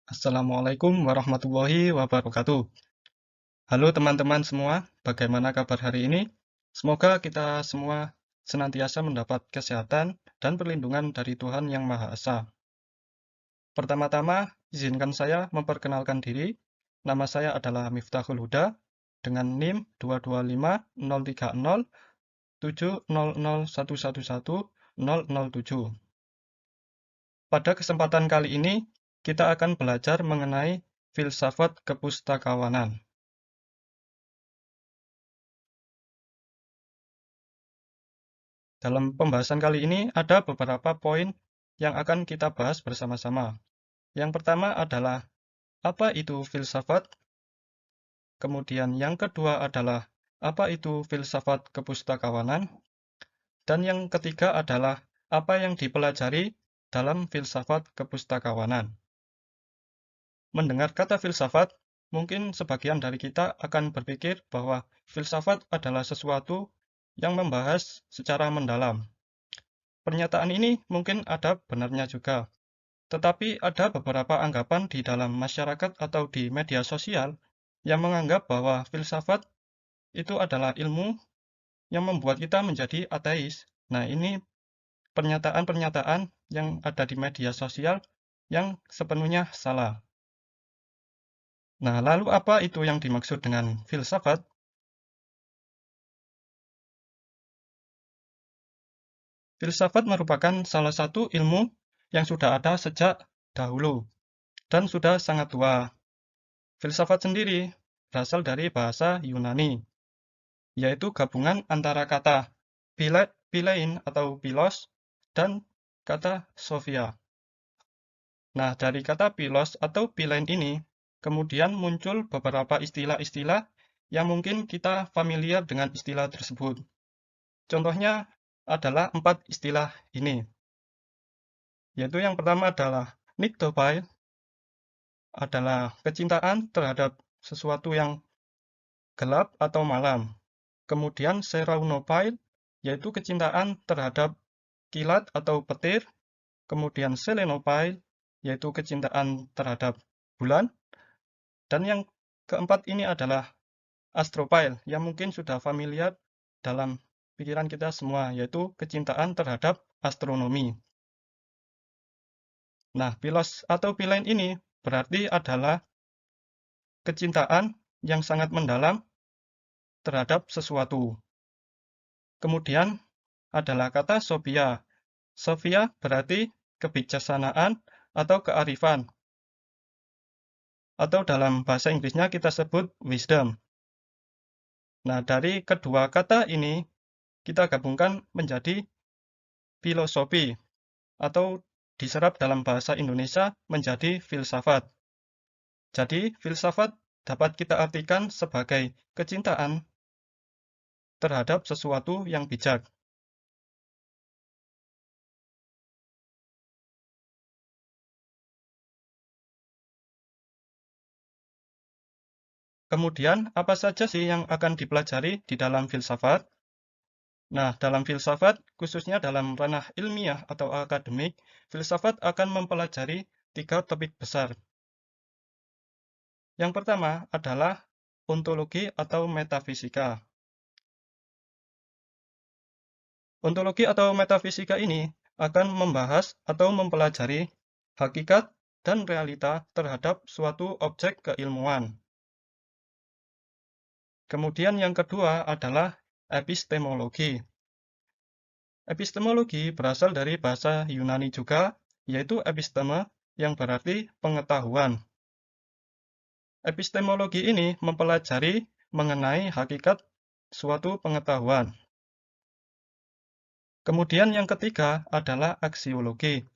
Assalamualaikum warahmatullahi wabarakatuh. Halo teman-teman semua, bagaimana kabar hari ini? Semoga kita semua senantiasa mendapat kesehatan dan perlindungan dari Tuhan Yang Maha Esa. Pertama-tama, izinkan saya memperkenalkan diri. Nama saya adalah Miftahul Huda dengan NIM 225030700111007. Pada kesempatan kali ini, kita akan belajar mengenai filsafat kepustakawanan. Dalam pembahasan kali ini ada beberapa poin yang akan kita bahas bersama-sama. Yang pertama adalah apa itu filsafat? Kemudian yang kedua adalah apa itu filsafat kepustakawanan? Dan yang ketiga adalah apa yang dipelajari dalam filsafat kepustakawanan. Mendengar kata filsafat, mungkin sebagian dari kita akan berpikir bahwa filsafat adalah sesuatu yang membahas secara mendalam. Pernyataan ini mungkin ada benarnya juga, tetapi ada beberapa anggapan di dalam masyarakat atau di media sosial yang menganggap bahwa filsafat itu adalah ilmu yang membuat kita menjadi ateis. Nah, ini pernyataan-pernyataan yang ada di media sosial yang sepenuhnya salah. Nah, lalu apa itu yang dimaksud dengan filsafat? Filsafat merupakan salah satu ilmu yang sudah ada sejak dahulu dan sudah sangat tua. Filsafat sendiri berasal dari bahasa Yunani, yaitu gabungan antara kata philein atau philos dan kata sophia. Nah, dari kata philos atau philein ini, kemudian muncul beberapa istilah-istilah yang mungkin kita familiar dengan istilah tersebut. Contohnya adalah 4 istilah ini, yaitu yang pertama adalah nyktophile, adalah kecintaan terhadap sesuatu yang gelap atau malam. Kemudian Seraunophile, yaitu kecintaan terhadap kilat atau petir. Kemudian Selenophile, yaitu kecintaan terhadap bulan. Dan yang keempat ini adalah Astrophile, yang mungkin sudah familiar dalam pikiran kita semua, yaitu kecintaan terhadap astronomi. Nah, philos atau philein ini berarti adalah kecintaan yang sangat mendalam terhadap sesuatu. Kemudian adalah kata sophia. Sophia berarti kebijaksanaan atau kearifan. Atau dalam bahasa Inggrisnya kita sebut wisdom. Nah, dari kedua kata ini kita gabungkan menjadi filosofi atau diserap dalam bahasa Indonesia menjadi filsafat. Jadi, filsafat dapat kita artikan sebagai kecintaan terhadap sesuatu yang bijak. Kemudian, apa saja sih yang akan dipelajari di dalam filsafat? Nah, dalam filsafat, khususnya dalam ranah ilmiah atau akademik, filsafat akan mempelajari 3 topik besar. Yang pertama adalah ontologi atau metafisika. Ontologi atau metafisika ini akan membahas atau mempelajari hakikat dan realita terhadap suatu objek keilmuan. Kemudian yang kedua adalah epistemologi. Epistemologi berasal dari bahasa Yunani juga, yaitu episteme yang berarti pengetahuan. Epistemologi ini mempelajari mengenai hakikat suatu pengetahuan. Kemudian yang ketiga adalah aksiologi.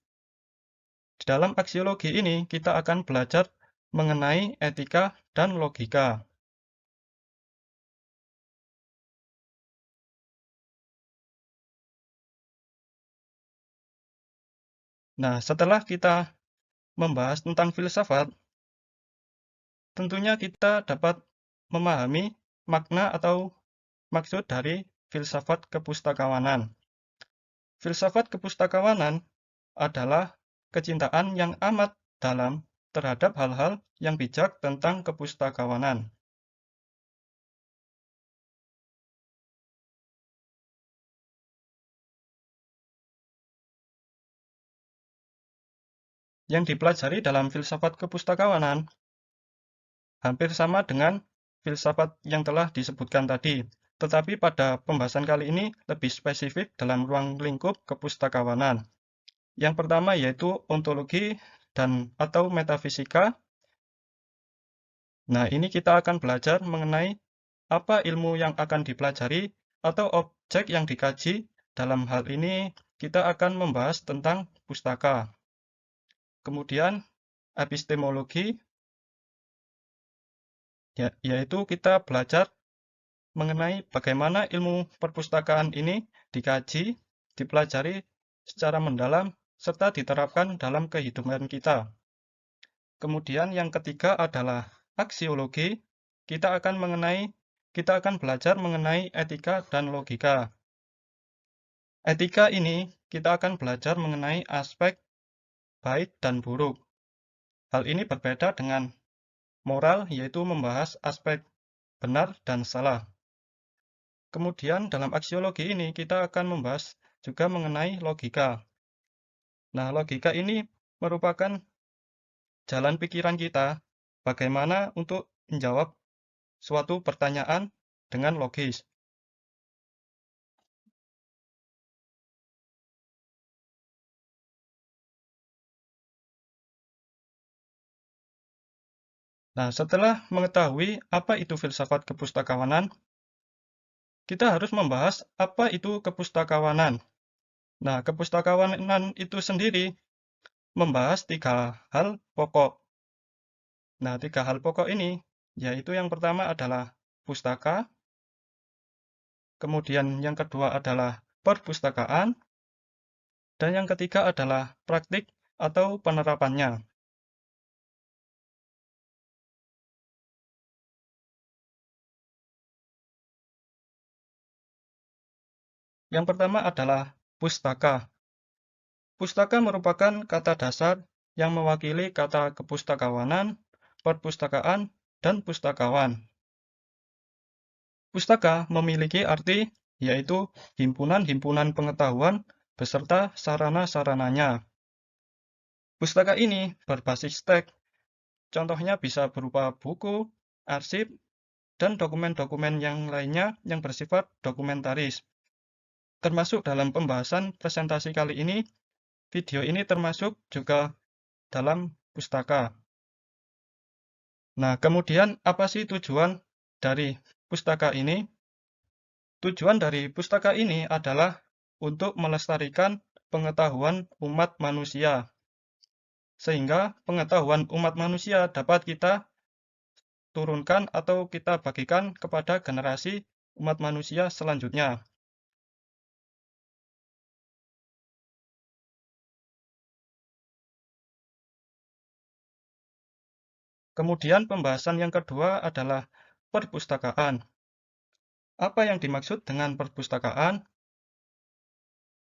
Di dalam aksiologi ini kita akan belajar mengenai etika dan logika. Nah, setelah kita membahas tentang filsafat, tentunya kita dapat memahami makna atau maksud dari filsafat kepustakawanan. Filsafat kepustakawanan adalah kecintaan yang amat dalam terhadap hal-hal yang bijak tentang kepustakawanan. Yang dipelajari dalam filsafat kepustakawanan hampir sama dengan filsafat yang telah disebutkan tadi, tetapi pada pembahasan kali ini lebih spesifik dalam ruang lingkup kepustakawanan. Yang pertama yaitu ontologi dan atau metafisika. Nah, ini kita akan belajar mengenai apa ilmu yang akan dipelajari atau objek yang dikaji. Dalam hal ini, kita akan membahas tentang pustaka. Kemudian, epistemologi, yaitu kita belajar mengenai bagaimana ilmu perpustakaan ini dikaji, dipelajari secara mendalam, serta diterapkan dalam kehidupan kita. Kemudian yang ketiga adalah aksiologi. Kita akan belajar mengenai etika dan logika. Etika ini kita akan belajar mengenai aspek baik dan buruk. Hal ini berbeda dengan moral, yaitu membahas aspek benar dan salah. Kemudian dalam aksiologi ini kita akan membahas juga mengenai logika. Nah, logika ini merupakan jalan pikiran kita bagaimana untuk menjawab suatu pertanyaan dengan logis. Nah, setelah mengetahui apa itu filsafat kepustakawanan, kita harus membahas apa itu kepustakawanan. Nah, kepustakawanan itu sendiri membahas 3 hal pokok. Nah, 3 hal pokok ini, yaitu yang pertama adalah pustaka, kemudian yang kedua adalah perpustakaan, dan yang ketiga adalah praktik atau penerapannya. Yang pertama adalah pustaka. Pustaka merupakan kata dasar yang mewakili kata kepustakawanan, perpustakaan, dan pustakawan. Pustaka memiliki arti yaitu himpunan-himpunan pengetahuan beserta sarana-sarananya. Pustaka ini berbasis teks, contohnya bisa berupa buku, arsip, dan dokumen-dokumen yang lainnya yang bersifat dokumentaris. Termasuk dalam pembahasan presentasi kali ini, video ini termasuk juga dalam pustaka. Nah, kemudian apa sih tujuan dari pustaka ini? Tujuan dari pustaka ini adalah untuk melestarikan pengetahuan umat manusia, sehingga pengetahuan umat manusia dapat kita turunkan atau kita bagikan kepada generasi umat manusia selanjutnya. Kemudian pembahasan yang kedua adalah perpustakaan. Apa yang dimaksud dengan perpustakaan?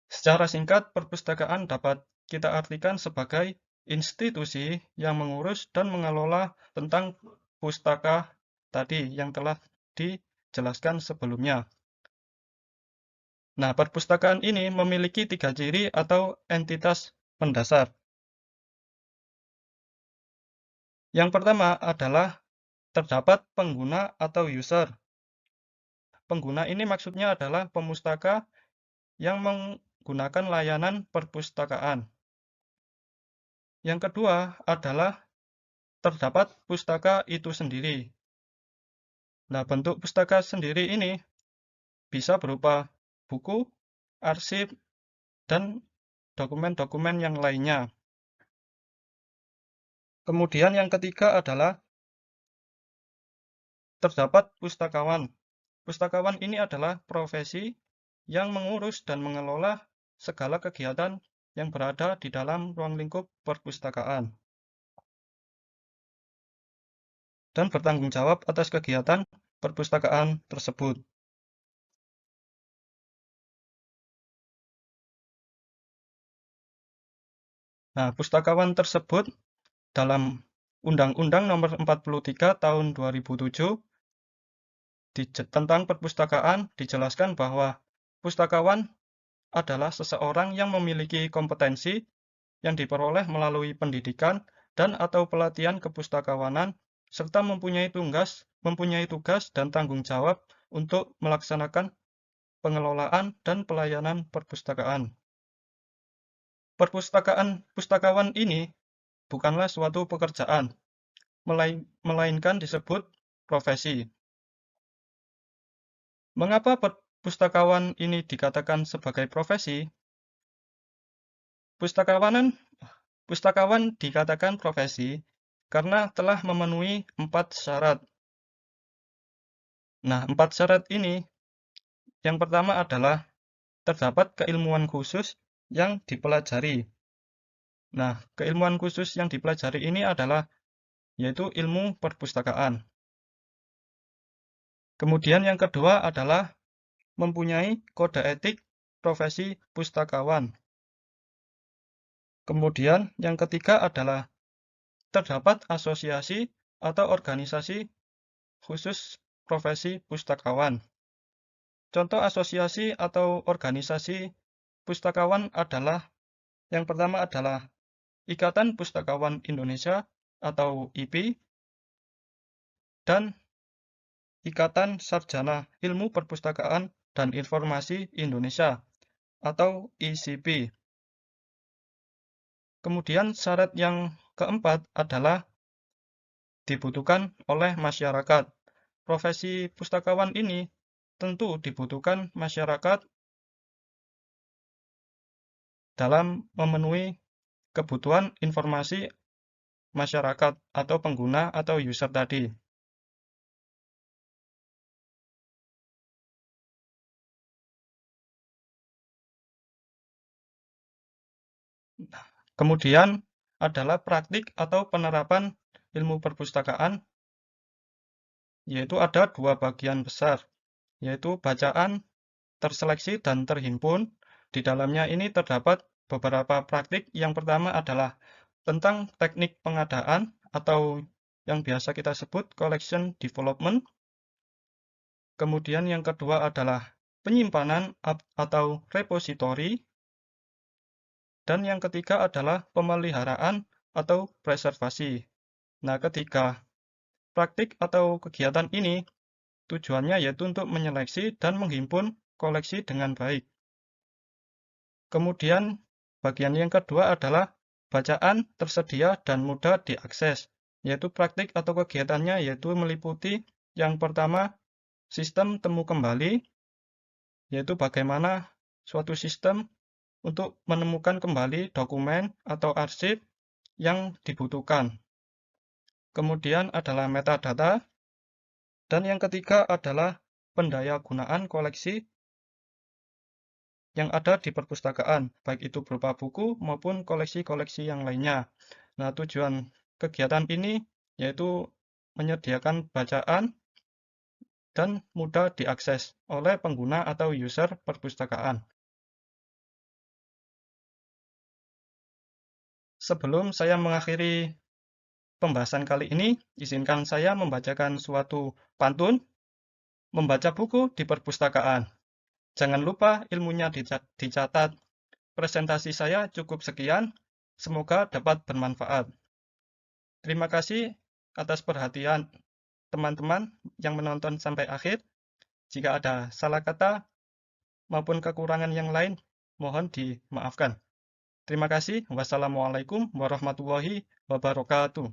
Secara singkat, perpustakaan dapat kita artikan sebagai institusi yang mengurus dan mengelola tentang pustaka tadi yang telah dijelaskan sebelumnya. Nah, perpustakaan ini memiliki 3 ciri atau entitas mendasar. Yang pertama adalah terdapat pengguna atau user. Pengguna ini maksudnya adalah pemustaka yang menggunakan layanan perpustakaan. Yang kedua adalah terdapat pustaka itu sendiri. Nah, bentuk pustaka sendiri ini bisa berupa buku, arsip, dan dokumen-dokumen yang lainnya. Kemudian yang ketiga adalah terdapat pustakawan. Pustakawan ini adalah profesi yang mengurus dan mengelola segala kegiatan yang berada di dalam ruang lingkup perpustakaan dan bertanggung jawab atas kegiatan perpustakaan tersebut. Nah, pustakawan tersebut dalam Undang-Undang Nomor 43 Tahun 2007 tentang perpustakaan dijelaskan bahwa pustakawan adalah seseorang yang memiliki kompetensi yang diperoleh melalui pendidikan dan atau pelatihan kepustakawanan serta mempunyai tugas dan tanggung jawab untuk melaksanakan pengelolaan dan pelayanan perpustakaan. Pustakawan ini bukanlah suatu pekerjaan, melainkan disebut profesi. Mengapa pustakawan ini dikatakan sebagai profesi? Pustakawan dikatakan profesi karena telah memenuhi 4 syarat. Nah, 4 syarat ini, yang pertama adalah terdapat keilmuan khusus yang dipelajari. Nah, keilmuan khusus yang dipelajari ini adalah yaitu ilmu perpustakaan. Kemudian yang kedua adalah mempunyai kode etik profesi pustakawan. Kemudian yang ketiga adalah terdapat asosiasi atau organisasi khusus profesi pustakawan. Contoh asosiasi atau organisasi pustakawan adalah yang pertama adalah Ikatan Pustakawan Indonesia atau IPI dan Ikatan Sarjana Ilmu Perpustakaan dan Informasi Indonesia atau ISIP. Kemudian syarat yang keempat adalah dibutuhkan oleh masyarakat. Profesi pustakawan ini tentu dibutuhkan masyarakat dalam memenuhi kebutuhan informasi masyarakat atau pengguna atau user tadi. Kemudian adalah praktik atau penerapan ilmu perpustakaan, yaitu ada 2 bagian besar, yaitu bacaan, terseleksi, dan terhimpun. Di dalamnya ini terdapat beberapa praktik. Yang pertama adalah tentang teknik pengadaan atau yang biasa kita sebut collection development. Kemudian yang kedua adalah penyimpanan atau repository. Dan yang ketiga adalah pemeliharaan atau preservasi. Nah, ketiga praktik atau kegiatan ini tujuannya yaitu untuk menyeleksi dan menghimpun koleksi dengan baik. Kemudian bagian yang kedua adalah bacaan tersedia dan mudah diakses, yaitu praktik atau kegiatannya yaitu meliputi yang pertama sistem temu kembali, yaitu bagaimana suatu sistem untuk menemukan kembali dokumen atau arsip yang dibutuhkan. Kemudian adalah metadata, dan yang ketiga adalah pendayagunaan koleksi yang ada di perpustakaan, baik itu berupa buku maupun koleksi-koleksi yang lainnya. Nah, tujuan kegiatan ini yaitu menyediakan bacaan dan mudah diakses oleh pengguna atau user perpustakaan. Sebelum saya mengakhiri pembahasan kali ini, izinkan saya membacakan suatu pantun, membaca buku di perpustakaan. Jangan lupa ilmunya dicatat. Presentasi saya cukup sekian, semoga dapat bermanfaat. Terima kasih atas perhatian teman-teman yang menonton sampai akhir. Jika ada salah kata maupun kekurangan yang lain, mohon dimaafkan. Terima kasih. Wassalamualaikum warahmatullahi wabarakatuh.